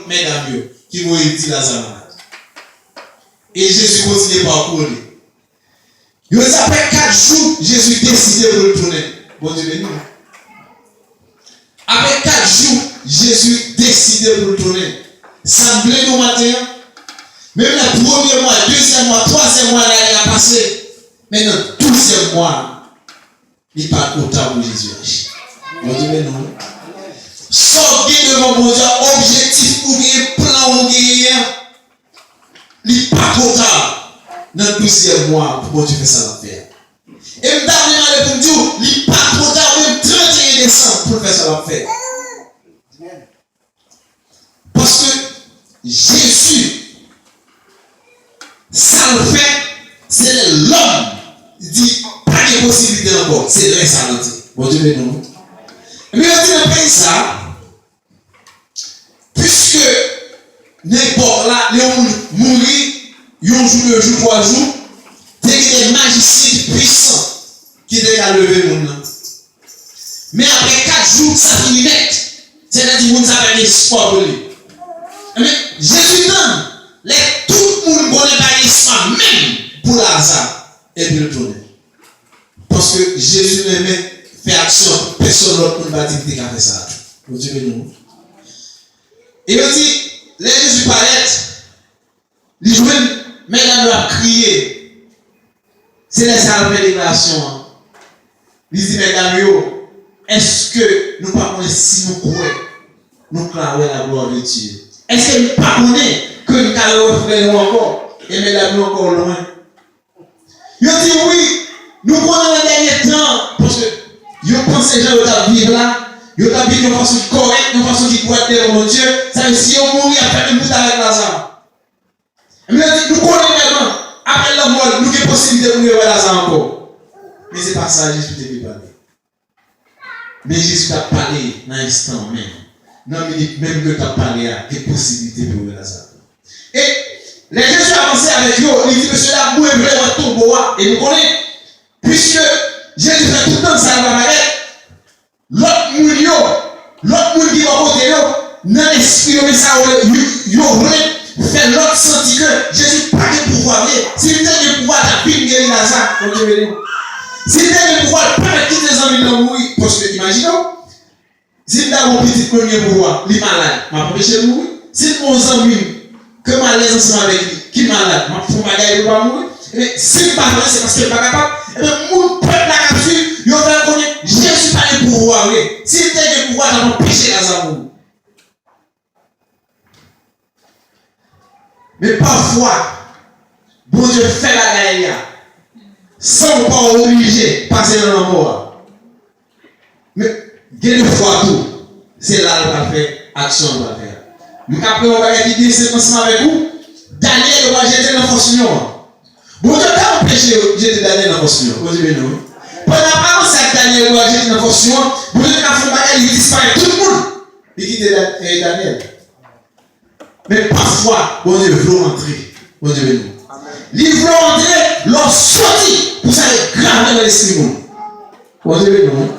mesdames qui vont dire Lazare malade. Et Jésus continue par courir. Après 4 jours, Jésus décide de retourner. Bon Dieu béni. Après 4 jours, Jésus décide de retourner. Semblez nous matin. Même le premier mois, deuxième mois, troisième mois, là, il a passé. Maintenant, 12e mois, il n'est pas content pour Jésus. Bon Dieu béni. Sortez devant mon Dieu, objectif ou bien plan ou bien. Il n'est pas content. Dans le 12e mois, pour Dieu faire ça l'affaire. Et je me pour Dieu, il n'est pas trop tard, même 31 décembre, pour faire ça l'affaire. Parce que Jésus, ça le fait, c'est l'homme. Il dit, pas de possibilité encore, c'est là ça l'entend. Bon Dieu, mais non. Mais on dit dans le pays ça, puisque n'importe là, les gens mourir, un jour, 2 jours, 3 jours, il y a des magiciens puissants qui ont levé le monde. Mais après 4 jours, ça finit net. C'est-à-dire que ça va être espoir pour lui. Mais Jésus donne, tout le monde connaît pas l'espoir, même pour Lazare, et puis le tourner. Parce que Jésus aimait faire action, personne d'autre ne va dire qu'il a fait ça. Vous Dieu nous. Et il dit, les Jésus paraît, les jeunes, mesdames a crié. C'est les salves de déclaration. Il dit, mesdames, est-ce que nous ne pouvons pas si nous croyons, nous clamons la gloire de Dieu? Est-ce que nous ne pouvons pas que nous allons nous encore et mesdames nous encore loin? Il dit oui, nous prenons le dernier temps parce que vous pensez que les gens vont vivre là, ils vont vivre de façon correcte, de façon qui pourrait être devant Dieu. Ça veut dire si on mourit après une bout avec Lazare. Mais nous connaissons maintenant, après la mort, nous avons la possibilité de mourir avec Lazare encore. Mais ce n'est pas ça, Jésus devait parler. Mais Jésus a parlé dans l'instant même. Dans la minute même que tu as parlé, il y a des possibilités pour mourir Lazare. Et les Jésus avancé avec eux, il dit que cela mourir vraiment tout beau. Et nous connaissons, puisque Jésus fait tout le temps ça va avec l'autre monde qui va côté dans l'esprit de ça, il aurait fait l'autre senti que Jésus n'a pas de pouvoir. S'il a le pouvoir, tu as pu guérir Lazare. S'il a le pouvoir, tu peux quitter les amis de mourir. Parce que, imaginons, s'il a un petit premier pouvoir, il est malade, il va empêcher de mourir. S'il a un ami que malaise ensemble avec lui, qui est malade, il va faire il va mourir. Mais s'il n'est pas vrai, c'est parce qu'il n'est pas capable. Et bien, mon peuple la capture, il va connaître Jésus n'a pas le pouvoir. S'il a le pouvoir, il va empêcher Lazare de mourir. Mais parfois, bon Dieu fait la guerre sans pas obligé de passer dans la mort. Mais, quelques fois tout, c'est là qu'on va faire action. Mais après, on va dire, c'est ensemble avec vous. Daniel va jeter dans la force. Bon Dieu t'a empêché de jeter Daniel dans la force. Vous dites non. Pendant que Daniel va jeter dans la force, bon Dieu t'a fait bagarre, il disparaît tout le monde. Il quitte Daniel. Mais parfois, bon Dieu veut entrer. Bon Dieu veut nous. Il veut entrer, leur sortie pour ça est grave dans l'esprit. Bon Dieu veut nous.